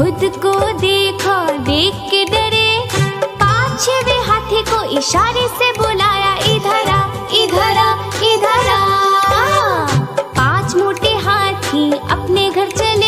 खुद को देखा, देख के डरे। पांचवें हाथी को इशारे से बुलाया, इधर आ, इधर आ, इधर आ। पांच मोटे हाथी अपने घर चले।